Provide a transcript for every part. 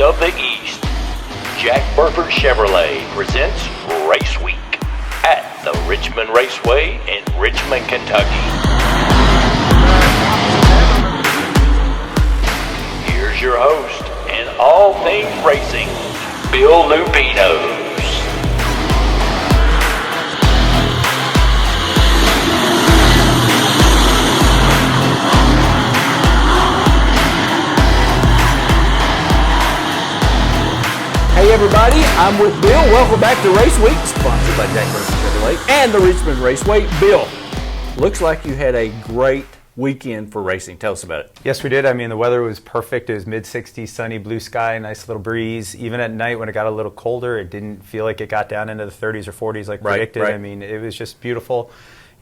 of the East, Jack Burford Chevrolet presents Race Week at the Richmond Raceway in Richmond, Kentucky. Here's your host and all things racing, Bill Lupinos. Hey everybody, I'm with Bill. Welcome back to Race Week, sponsored by Jack Burford Chevrolet and the Richmond Raceway. Bill, looks like you had a great weekend for racing. Tell us about it. Yes, we did. I mean, the weather was perfect. It was mid-60s, sunny, blue sky, nice little breeze. Even at night when it got a little colder, it didn't feel like it got down into the 30s or 40s like predicted. Right. I mean, it was just beautiful.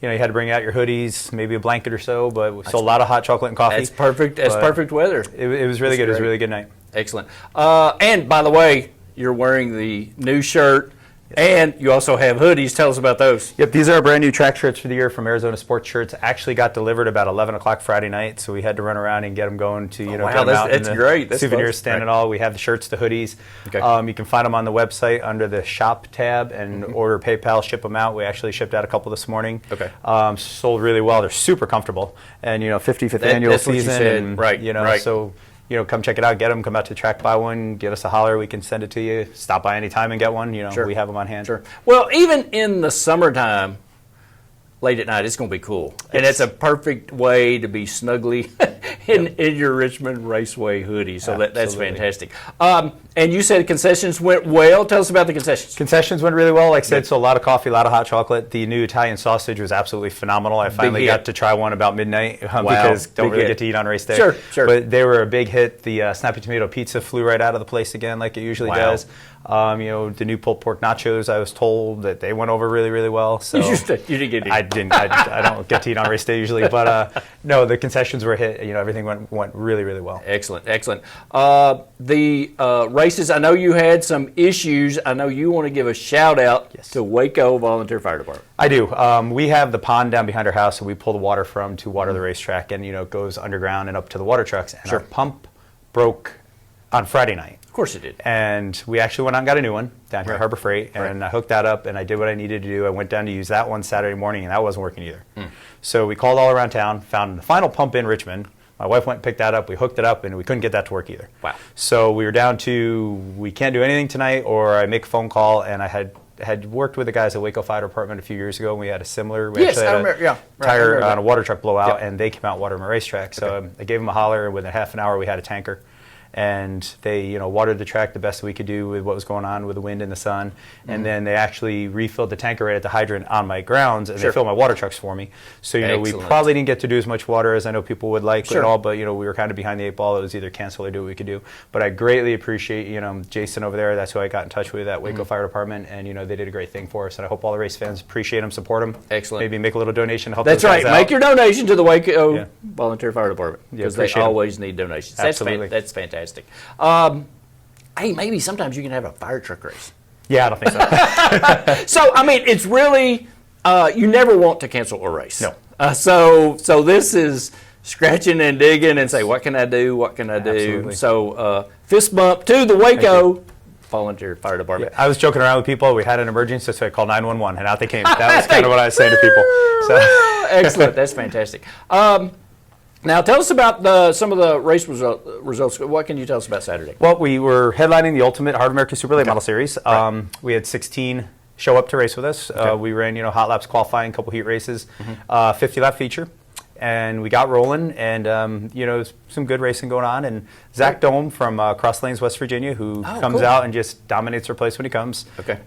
You know, you had to bring out your hoodies, maybe a blanket or so, but we saw a lot of hot chocolate and coffee. That's perfect. That's perfect weather. It was really good. It was a really good night. Excellent. And by the way, you're wearing the new shirt, and you also have hoodies. Tell us about those. Yep, these are our brand new track shirts for the year from Arizona Sports Shirts. Actually got delivered about 11 o'clock Friday night, so we had to run around and get them going to, get them out that's in the great. That's souvenir stand and all. We have the shirts, the hoodies. Okay. You can find them on the website under the shop tab and order PayPal, ship them out. We actually shipped out a couple this morning. Okay. Sold really well. They're super comfortable. And, 55th annual that's what you season. said. And, Right. So, come check it out, get them, come out to the track, buy one, give us a holler, we can send it to you. Stop by any time and get one, Sure. We have them on hand. Sure. Well, even in the summertime, late at night, it's going to be cool. And it's a perfect way to be snugly in your Richmond Raceway hoodie. So that's fantastic. And you said concessions went well. Tell us about the concessions. Concessions went really well. Like I said, so a lot of coffee, a lot of hot chocolate. The new Italian sausage was absolutely phenomenal. I finally got to try one about midnight because don't really get to eat on race day. Sure. But they were a big hit. The snappy tomato pizza flew right out of the place again like it usually does. The new pulled pork nachos, I was told that they went over really, really well. So you didn't get to eat. I didn't. I don't get to eat on race day usually. But no, the concessions were a hit. Everything went really, really well. Excellent. The races, I know you had some issues. I know you want to give a shout out to Waco Volunteer Fire Department. I do. We have the pond down behind our house that we pull the water from to water the racetrack, and it goes underground and up to the water trucks. And our pump broke on Friday night. Of course it did. And we actually went out and got a new one down here at Harbor Freight, and I hooked that up, and I did what I needed to do. I went down to use that one Saturday morning, and that wasn't working either. So we called all around town, found the final pump in Richmond. My wife went and picked that up. We hooked it up, and we couldn't get that to work either. Wow. So we were down to we can't do anything tonight, or I make a phone call, and I had worked with the guys at Waco Fire Department a few years ago, and we had a similar tire on a water truck blowout, and they came out and watered my racetrack. So I gave them a holler, and within half an hour we had a tanker. And they, watered the track the best we could do with what was going on with the wind and the sun. And then they actually refilled the tanker right at the hydrant on my grounds, and they filled my water trucks for me. So, we probably didn't get to do as much water as I know people would like and all, but, we were kind of behind the eight ball. It was either cancel or do what we could do. But I greatly appreciate, Jason over there. That's who I got in touch with at Waco Fire Department, and, they did a great thing for us. And I hope all the race fans appreciate them, support them. Excellent. Maybe make a little donation to help That's those guys right. out. Make your donation to the Waco Volunteer Fire Department because they appreciate always need donations. Absolutely. That's fantastic. Hey, maybe sometimes you can have a fire truck race. Yeah, I don't think so. So, it's really, you never want to cancel a race. No. So this is scratching and digging and say, what can I do? What can I do? Absolutely. So, fist bump to the Waco Volunteer Fire Department. I was joking around with people. We had an emergency, so I called 911, and out they came. That was kind of what I was saying to people. So. Excellent. That's fantastic. Now, tell us about some of the race results. What can you tell us about Saturday? Well, we were headlining the Ultimate Hard American Super Late Model Series. We had 16 show up to race with us. We ran, hot laps qualifying, a couple heat races, 50-lap feature. And we got rolling, and some good racing going on. And Zach Dome from Cross Lanes, West Virginia, who comes out and just dominates her place when he comes. Okay.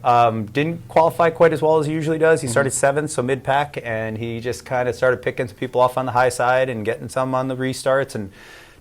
Didn't qualify quite as well as he usually does. He started 7th, so mid-pack, and he just kind of started picking some people off on the high side and getting some on the restarts, and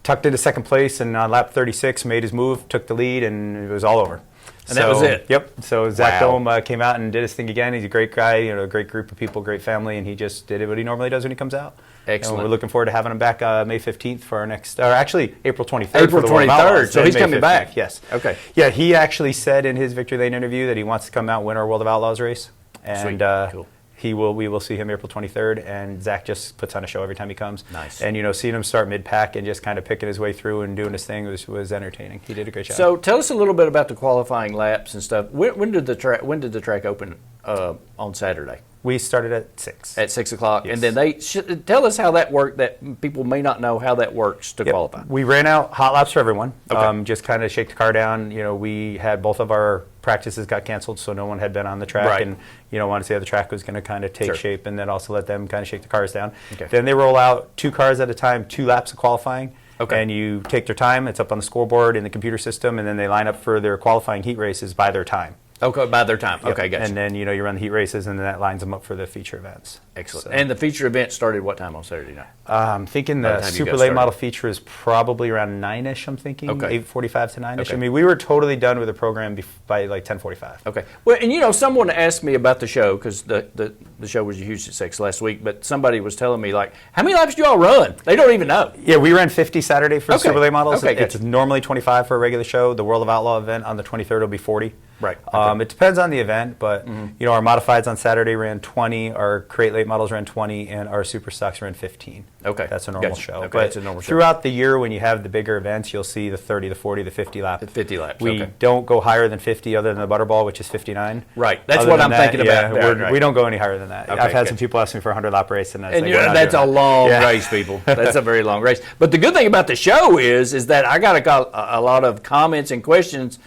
tucked into second place. And on lap 36, made his move, took the lead, and it was all over. And that was it? Yep. So Zach Dome came out and did his thing again. He's a great guy, a great group of people, great family, and he just did what he normally does when he comes out. Excellent. And we're looking forward to having him back May 15th for our next, or actually April 23rd. April for the World 23rd, Outlaws, so he's May coming 15th. back. Yes. Okay. Yeah, he actually said in his Victory Lane interview that he wants to come out and win our World of Outlaws race. And cool. We will see him April 23rd, and Zach just puts on a show every time he comes. Nice. And seeing him start mid-pack and just kind of picking his way through and doing his thing was entertaining. He did a great job. So tell us a little bit about the qualifying laps and stuff. When did the track open on Saturday? We started at 6. At 6 o'clock, yes. And then tell us how that worked. That people may not know how that works to qualify. We ran out hot laps for everyone. Okay. Just kind of shake the car down. We had both of our practices got canceled, so no one had been on the track, right. and wanted to see how the track was going to kind of take shape, and then also let them kind of shake the cars down. Okay. Then they roll out 2 cars at a time, 2 laps of qualifying. Okay. And you take their time. It's up on the scoreboard in the computer system, and then they line up for their qualifying heat races by their time. Okay, by their time. Yep. Okay, gotcha. And then, you run the heat races, and then that lines them up for the feature events. Excellent. So. And the feature event started what time on Saturday night? I'm thinking the super late model feature is probably around 9-ish, I'm thinking. Okay. 8:45 to 9-ish. Okay. I mean, we were totally done with the program by like 10:45. Okay. Well, and someone asked me about the show, because the show was a huge success last week, but somebody was telling me, like, how many laps do y'all run? They don't even know. Yeah, we ran 50 Saturday for the super late models. Okay, it's normally 25 for a regular show. The World of Outlaw event on the 23rd will be 40. Right. Okay. It depends on the event, but our modifieds on Saturday ran 20, our crate late models ran 20, and our super stocks ran 15. Okay. That's a normal Gotcha. show. Okay, But that's a normal show. throughout the year, when you have the bigger events, you'll see the 30, the 40, the 50 lap. 50 laps. We okay. don't go higher than 50 other than the Butterball, which is 59. Right. That's Other what than I'm thinking about. Yeah, Right. we don't go any higher than that. Okay, I've had good. some people ask me for a 100 lap race, and that's And like, we're not that's a doing that. long Yeah. race, people. That's a very long race. But the good thing about the show is that I got a lot of comments and questions.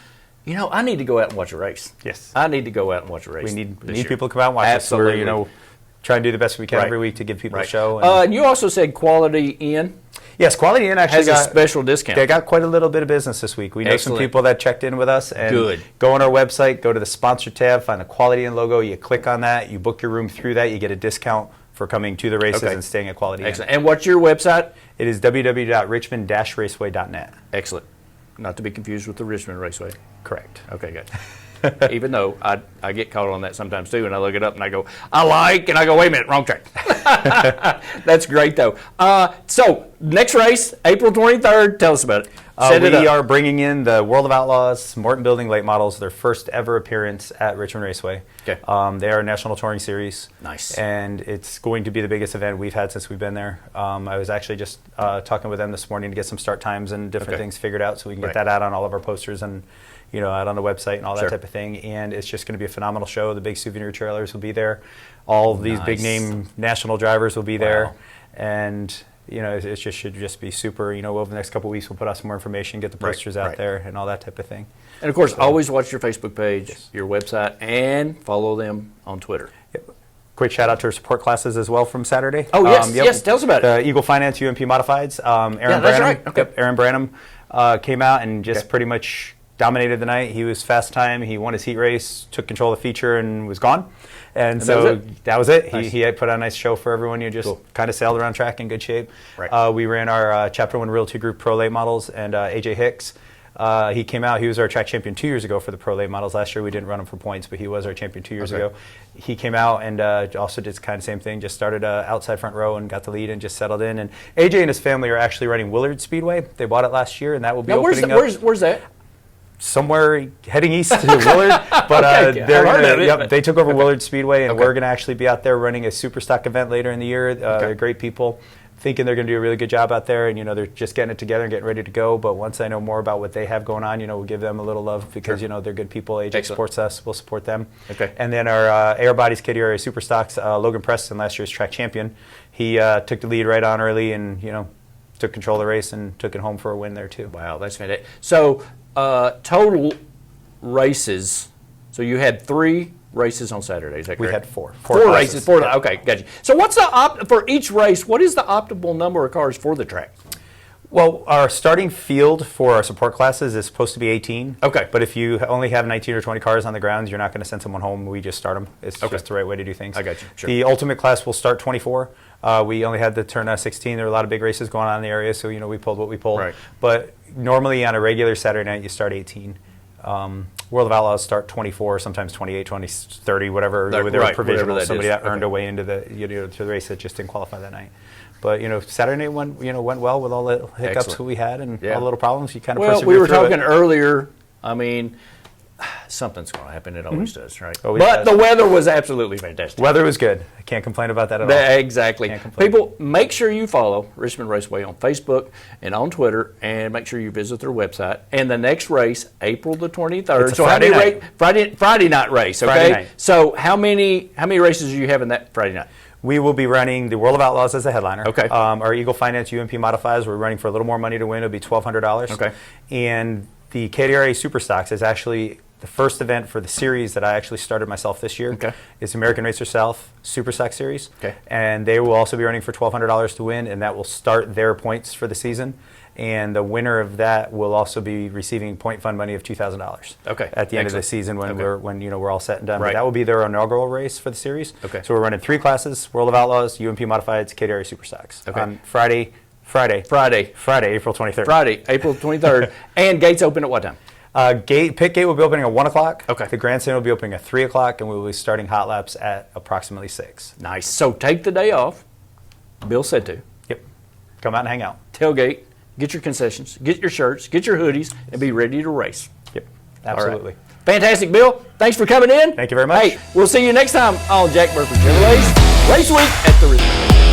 I need to go out and watch a race. Yes. I need to go out and watch a race. We need this year. people to come out and watch Absolutely. us. We're, try and do the best we can Right. every week to give people Right. a show. And you also said Quality Inn Yes, Quality Inn actually has a got special discount. They got quite a little bit of business this week. We know Excellent. some people that checked in with us. And Good. Go on our website, go to the sponsor tab, find the Quality Inn logo. You click on that, you book your room through that, you get a discount for coming to the races Okay. and staying at Quality Excellent. Inn. And what's your website? It is www.richmond-raceway.net. Excellent. Not to be confused with the Richmond Raceway. Correct. Okay, good. Even though I get caught on that sometimes too, and I look it up and I go, and I go, wait a minute, wrong track. That's great though. So next race, April 23rd. Tell us about it. We are bringing in the World of Outlaws Morton Building late models, their first ever appearance at Richmond Raceway. Okay. They are a national touring series. Nice. And it's going to be the biggest event we've had since we've been there. I was actually just talking with them this morning to get some start times and different things figured out so we can get that out on all of our posters and out on the website and all that type of thing. And it's just going to be a phenomenal show. The big souvenir trailers will be there. All of these big name national drivers will be there. And it should just be super. Over the next couple of weeks, we'll put out some more information, get the posters out there, and all that type of thing. And of course, always watch your Facebook page, your website, and follow them on Twitter. Yep. Quick shout out to our support classes as well from Saturday. Oh yes, yes. Tell us about it. The Eagle Finance UMP Modifieds. Aaron that's Branham. right. Okay. Yep, Aaron Branham came out and just pretty much dominated the night. He was fast time. He won his heat race, took control of the feature, and was gone. And so that was it. Nice. He had put on a nice show for everyone. You just kind of sailed around track in good shape. Right. We ran our Chapter 1 Realty Group Pro Late models, and AJ Hicks. He came out. He was our track champion 2 years ago for the Pro Late models. Last year we didn't run him for points, but he was our champion 2 years ago. He came out and also did kind of the same thing. Just started outside front row and got the lead and just settled in. And AJ and his family are actually running Willard Speedway. They bought it last year, and that will be opening up. Where's that? Somewhere heading east to Willard, but they took over Willard Speedway, and we're going to actually be out there running a super stock event later in the year. They're great people, thinking they're going to do a really good job out there, and they're just getting it together and getting ready to go. But once I know more about what they have going on, we'll give them a little love because they're good people. AJ supports us, we'll support them. Okay. And then our Air Bodies Kid Area Super Stocks, Logan Preston, last year's track champion, he took the lead right on early, and took control of the race and took it home for a win there too. Wow, that's fantastic. So total races. So you had 3 races on Saturday. Is that correct? We had 4. 4 races. 4. Okay, gotcha. So what's the for each race? What is the optimal number of cars for the track? Well, our starting field for our support classes is supposed to be 18. Okay. But if you only have 19 or 20 cars on the grounds, you're not going to send someone home. We just start them. It's just the right way to do things. I got you. Sure. The ultimate class will start 24. We only had the turn 16. There were a lot of big races going on in the area, so we pulled what we pulled. Right. But normally on a regular Saturday night, you start 18. World of Outlaws start 24, sometimes 28, 20, 30, whatever. They were provisional. Somebody that earned a way into the to the race that just didn't qualify that night. But Saturday went well with all the hiccups that we had and all the little problems. You kind of we were talking earlier. I mean, something's going to happen. It always does, right? Always but does. the weather was absolutely fantastic. Weather was good. I can't complain about that at all. Exactly. People, make sure you follow Richmond Raceway on Facebook and on Twitter, and make sure you visit their website. And the next race, April the 23rd. It's a Friday night. Friday night race, okay? Friday night. So how many races do you have in that Friday night? We will be running the World of Outlaws as the headliner. Okay. Our Eagle Finance UMP modifieds, we're running for a little more money to win. It'll be $1,200. Okay. And the KDRA Super Stocks is actually the first event for the series that I actually started myself this year. Okay. It's American Racer South Super Stock Series. Okay. And they will also be running for $1,200 to win, and that will start their points for the season. And the winner of that will also be receiving point fund money of $2,000. Okay. At the end of the Excellent. season when Okay. we're all set and done. Right. But that will be their inaugural race for the series. Okay. So we're running 3 classes: World of Outlaws, UMP Modifieds, KDRA Super Stocks. Okay. On Friday, April 23rd. Friday, April 23rd. And gates open at what time? Pit gate will be opening at 1 o'clock. Okay. The grandstand will be opening at 3 o'clock, and we will be starting hot laps at approximately 6. Nice. So take the day off. Bill said to. Yep. Come out and hang out. Tailgate. Get your concessions. Get your shirts. Get your hoodies, and be ready to race. Yep. Absolutely. All right. Fantastic, Bill. Thanks for coming in. Thank you very much. Hey, we'll see you next time on Jack Burford Chevrolet's Race Week at the Richmond.